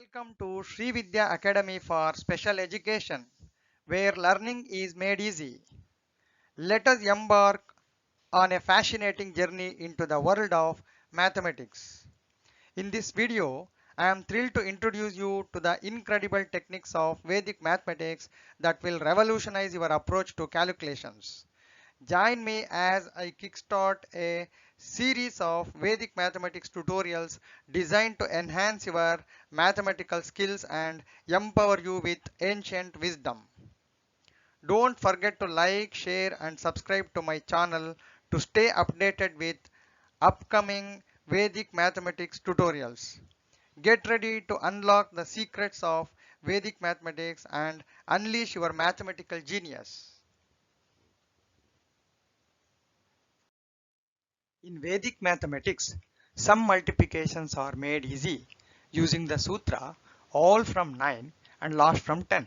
Welcome to Srividya Academy for Special Education, where learning is made easy. Let us embark on a fascinating journey into the world of mathematics. In this video, I am thrilled to introduce you to the incredible techniques of Vedic mathematics that will revolutionize your approach to calculations. Join me as I kickstart a series of Vedic mathematics tutorials designed to enhance your mathematical skills and empower you with ancient wisdom. Don't forget to like, share, and subscribe to my channel to stay updated with upcoming Vedic mathematics tutorials. Get ready to unlock the secrets of Vedic mathematics and unleash your mathematical genius. In Vedic mathematics, some multiplications are made easy using the sutra all from 9 and last from 10.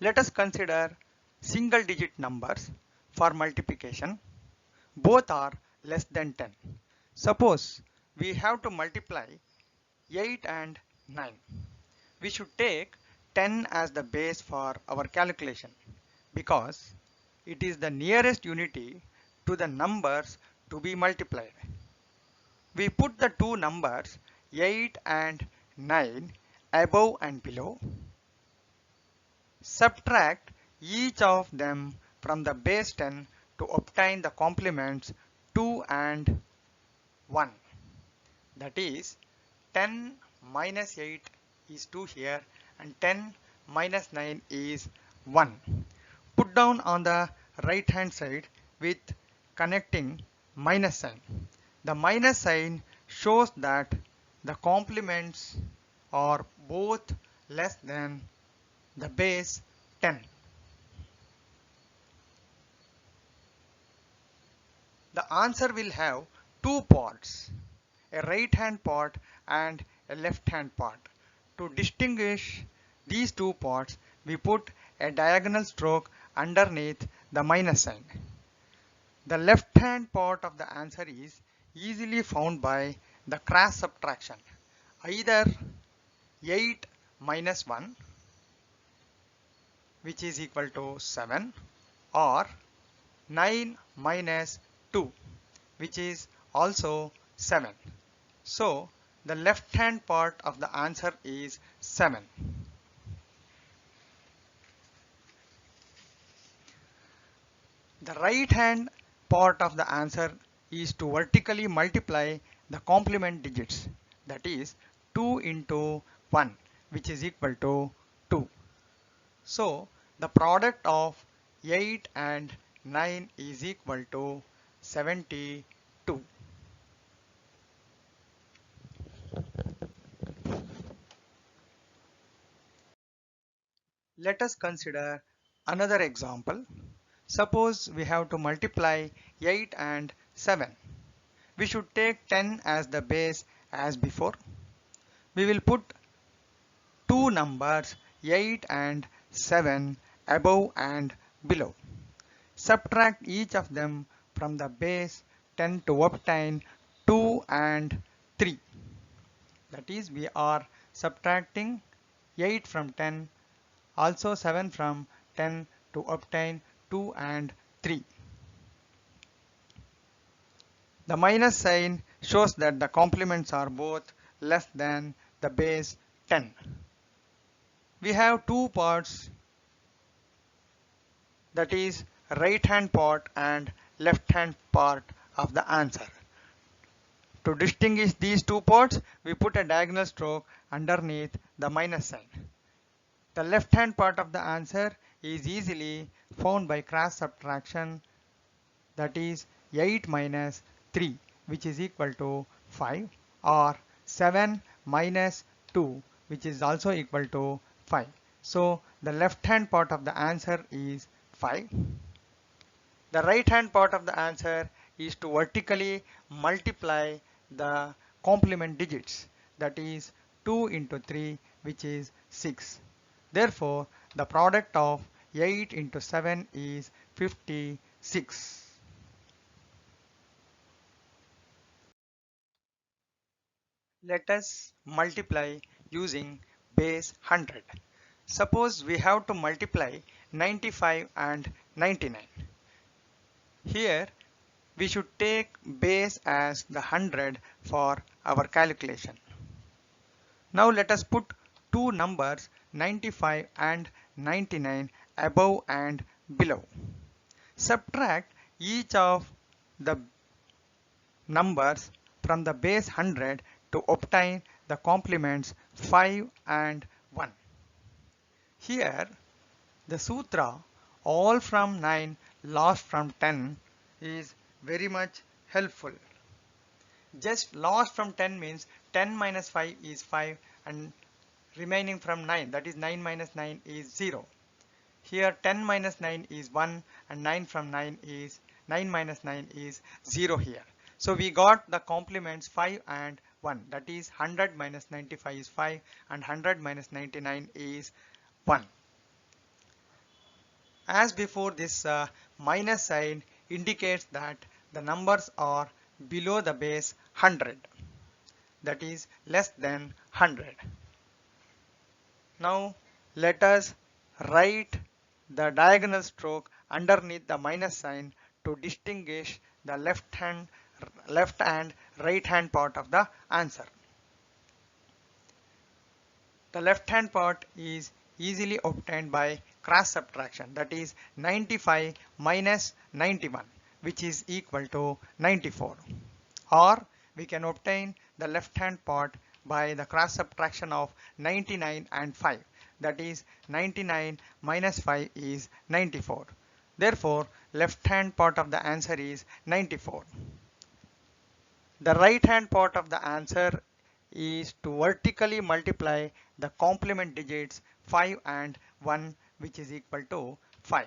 Let us consider single digit numbers for multiplication. Both are less than 10. Suppose we have to multiply 8 and 9. We should take 10 as the base for our calculation because it is the nearest unity to the numbers to be multiplied. We put the two numbers 8 and 9 above and below. Subtract each of them from the base 10 to obtain the complements 2 and 1. That is 10 minus 8 is 2 here and 10 minus 9 is 1. Put down on the right hand side with connecting minus sign. The minus sign shows that the complements are both less than the base 10. The answer will have two parts, a right hand part and a left hand part. To distinguish these two parts, we put a diagonal stroke underneath the minus sign. The left hand part of the answer is easily found by the cross subtraction. Either 8 minus 1, which is equal to 7, or 9 minus 2, which is also 7. So the left hand part of the answer is 7. The right hand part of the answer is to vertically multiply the complement digits, that is 2 into 1, which is equal to 2. So the product of 8 and 9 is equal to 72. Let us consider another example. Suppose we have to multiply 8 and 7. We should take 10 as the base as before. We will put two numbers 8 and 7 above and below. Subtract each of them from the base 10 to obtain 2 and 3. That is, we are subtracting 8 from 10, also 7 from 10 to obtain 2 and 3. The minus sign shows that the complements are both less than the base 10. We have two parts, that is right hand part and left hand part of the answer. To distinguish these two parts, we put a diagonal stroke underneath the minus sign. The left hand part of the answer is easily found by cross subtraction, that is 8 minus 3, which is equal to 5, or 7 minus 2, which is also equal to 5. So the left hand part of the answer is 5. The right hand part of the answer is to vertically multiply the complement digits, that is 2 into 3, which is 6. Therefore, the product of 8 into 7 is 56. Let us multiply using base 100. Suppose we have to multiply 95 and 99. Here we should take base as the 100 for our calculation. Now let us put two numbers 95 and 99 above and below. Subtract each of the numbers from the base 100 to obtain the complements 5 and 1. Here the sutra all from 9 lost from 10 is very much helpful. Just lost from 10 means 10 minus 5 is 5 and remaining from 9, that is 9 minus 9 is 0. Here 10 minus 9 is 1 and 9 from 9 is 9 minus 9 is 0 here. So we got the complements 5 and 1, that is 100 minus 95 is 5 and 100 minus 99 is 1. As before, this minus sign indicates that the numbers are below the base 100, that is less than 100. Now let us write the diagonal stroke underneath the minus sign to distinguish the left and right hand part of the answer. The left hand part is easily obtained by cross subtraction, that is 95 minus 91, which is equal to 94. Or we can obtain the left hand part by the cross subtraction of 99 and 5, that is 99 minus 5 is 94. Therefore left hand part of the answer is 94. The right hand part of the answer is to vertically multiply the complement digits 5 and 1, which is equal to 5.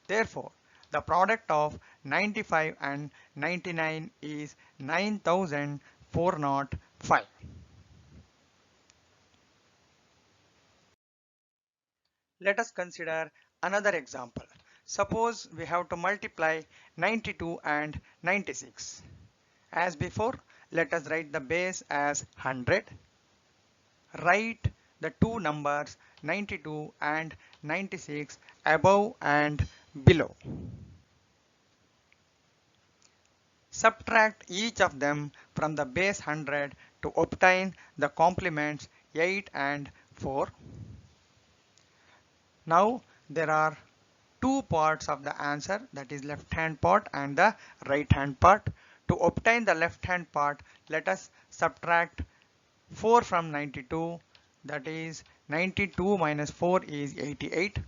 Therefore the product of 95 and 99 is 9405. Let us consider another example. Suppose we have to multiply 92 and 96. As before, let us write the base as 100. Write the two numbers 92 and 96 above and below. Subtract each of them from the base 100 to obtain the complements 8 and 4. Now there are two parts of the answer, that is left hand part and the right hand part. To obtain the left hand part, let us subtract 4 from 92, that is 92 minus 4 is 88,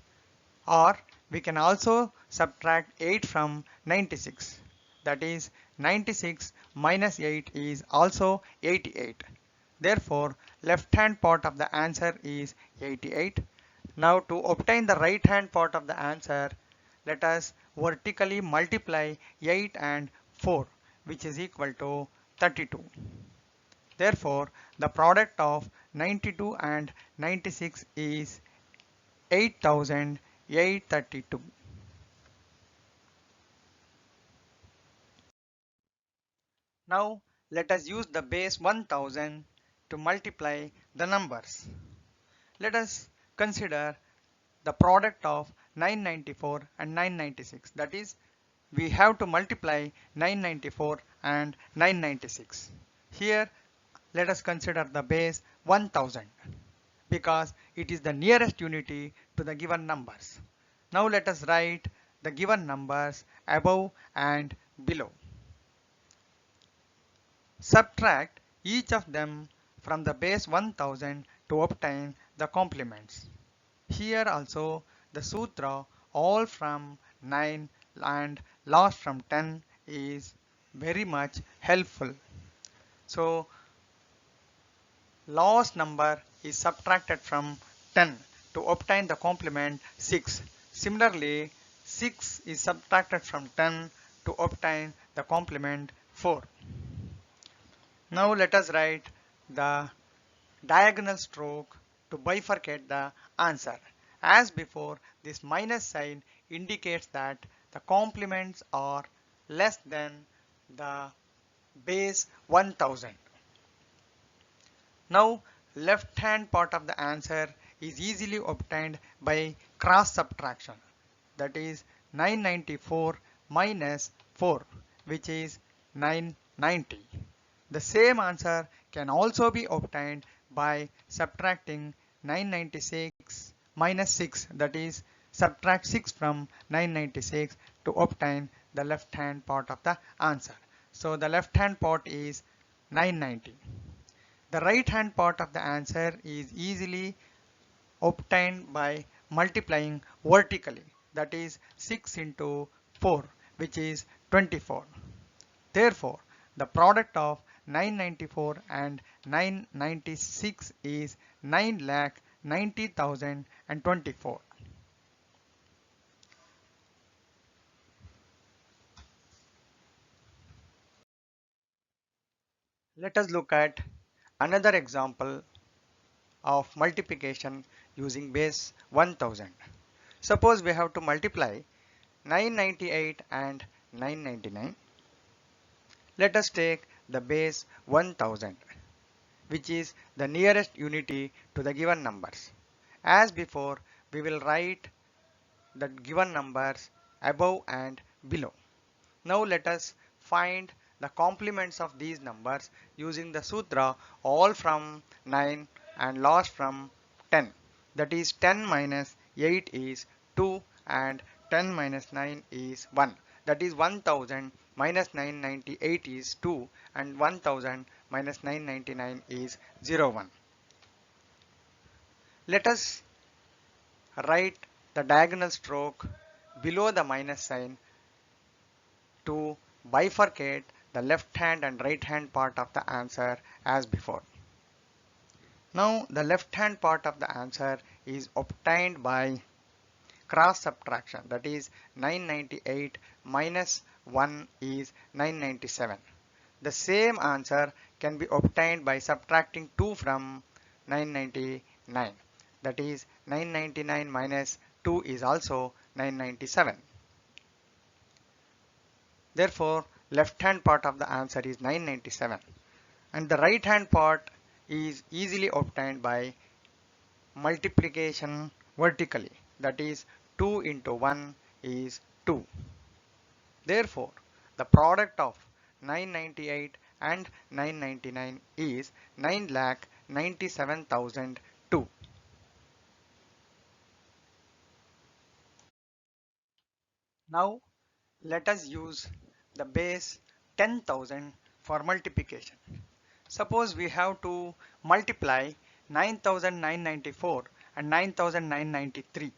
or we can also subtract 8 from 96, that is 96 minus 8 is also 88. Therefore left hand part of the answer is 88. Now to obtain the right hand part of the answer, let us vertically multiply 8 and 4, which is equal to 32. Therefore the product of 92 and 96 is 8832. Now let us use the base 1000 to multiply the numbers. Let us consider the product of 994 and 996, that is we have to multiply 994 and 996. Here let us consider the base 1000 because it is the nearest unity to the given numbers. Now let us write the given numbers above and below. Subtract each of them from the base 1000 to obtain the complements. Here also the sutra all from 9 and lost from 10 is very much helpful. So lowest number is subtracted from 10 to obtain the complement 6. Similarly 6 is subtracted from 10 to obtain the complement 4. Now let us write the diagonal stroke to bifurcate the answer. As before, this minus sign indicates that the complements are less than the base 1000. Now left hand part of the answer is easily obtained by cross subtraction. That is 994 minus 4, which is 990. The same answer can also be obtained by subtracting 996 minus 6, that is subtract 6 from 996 to obtain the left hand part of the answer. So the left hand part is 990. The right hand part of the answer is easily obtained by multiplying vertically, that is 6 into 4, which is 24. Therefore, the product of 994 and 996 is 9,90,024. Let us look at another example of multiplication using base 1000. Suppose we have to multiply 998 and 999. Let us take the base 1000, which is the nearest unity to the given numbers. As before, we will write the given numbers above and below. Now let us find the complements of these numbers using the sutra all from 9 and last from 10. That is 10 minus 8 is 2 and 10 minus 9 is 1. That is 1000 minus 998 is 2 and 1000 minus 999 is 01. Let us write the diagonal stroke below the minus sign to bifurcate the left hand and right hand part of the answer as before. Now the left hand part of the answer is obtained by cross subtraction, that is 998 minus 1 is 997. The same answer can be obtained by subtracting 2 from 999, that is 999 minus 2 is also 997. Therefore, left hand part of the answer is 997 and the right hand part is easily obtained by multiplication vertically, that is 2 into 1 is 2. Therefore, the product of 998 and 999 is 9,97,002. Now let us use the base 10,000 for multiplication. Suppose we have to multiply 9,994 and 9,993.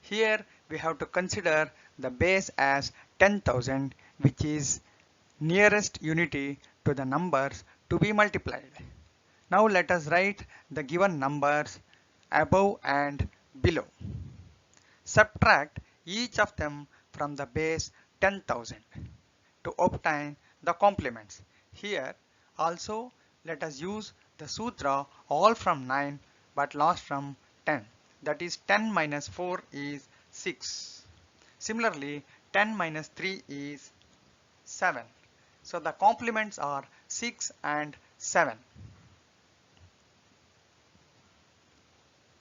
Here we have to consider the base as 10,000, which is nearest unity to the numbers to be multiplied. Now let us write the given numbers above and below. Subtract each of them from the base 10,000 to obtain the complements. Here also let us use the sutra all from 9 but last from 10. That is 10 minus 4 is 6. Similarly 10 minus 3 is 7. So the complements are 6 and 7.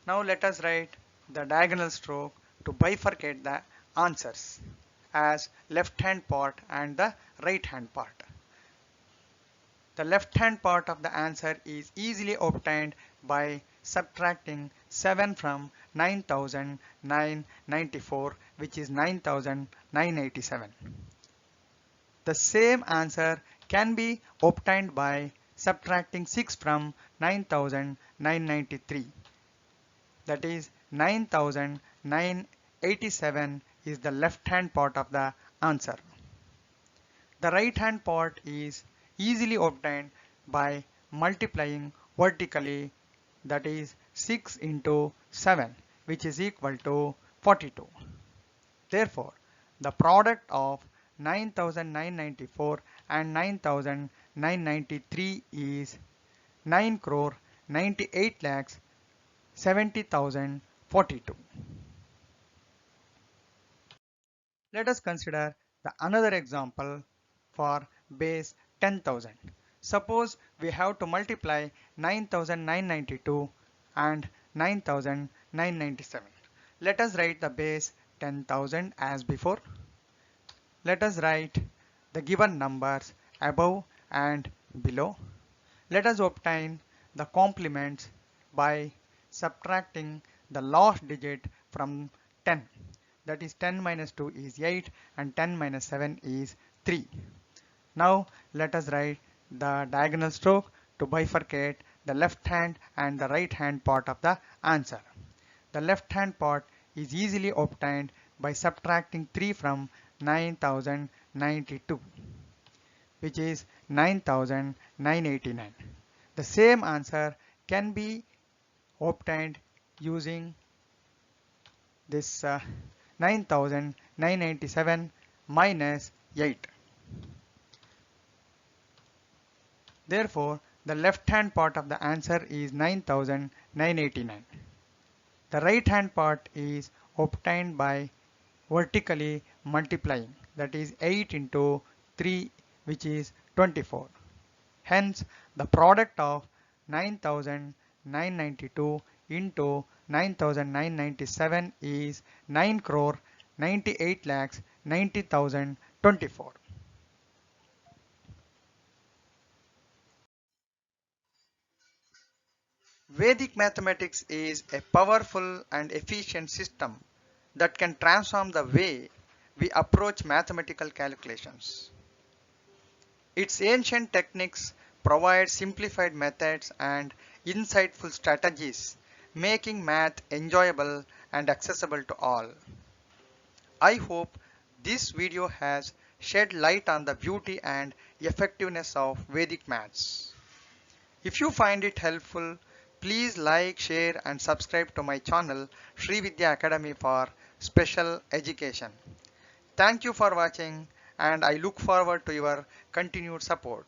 Now let us write the diagonal stroke to bifurcate the answers as left hand part and the right hand part. The left hand part of the answer is easily obtained by subtracting 7 from 9,994, which is 9,987. The same answer can be obtained by subtracting 6 from 9,993. That is 9,987 is the left hand part of the answer. The right hand part is easily obtained by multiplying vertically, that is 6 into 7, which is equal to 42. Therefore, the product of 9,994 and 9,993 is 9 crore 98 lakhs 70,042. Let us consider the another example for base 10,000. Suppose we have to multiply 9992 and 9997. Let us write the base 10,000 as before. Let us write the given numbers above and below. Let us obtain the complements by subtracting the last digit from 10. That is 10 minus 2 is 8 and 10 minus 7 is 3. Now let us write the diagonal stroke to bifurcate the left hand and the right hand part of the answer. The left hand part is easily obtained by subtracting 3 from 9092, which is 9989. The same answer can be obtained using this 9997 minus 8. Therefore, the left hand part of the answer is 9989. The right hand part is obtained by vertically multiplying, that is 8 into 3, which is 24. Hence, the product of 9992 into 9997 is 9 crore 98 lakhs 90,024. Vedic mathematics is a powerful and efficient system that can transform the way we approach mathematical calculations. Its ancient techniques provide simplified methods and insightful strategies, making math enjoyable and accessible to all. I hope this video has shed light on the beauty and effectiveness of Vedic Maths. If you find it helpful, please like, share and subscribe to my channel Srividya Academy for Special Education. Thank you for watching and I look forward to your continued support.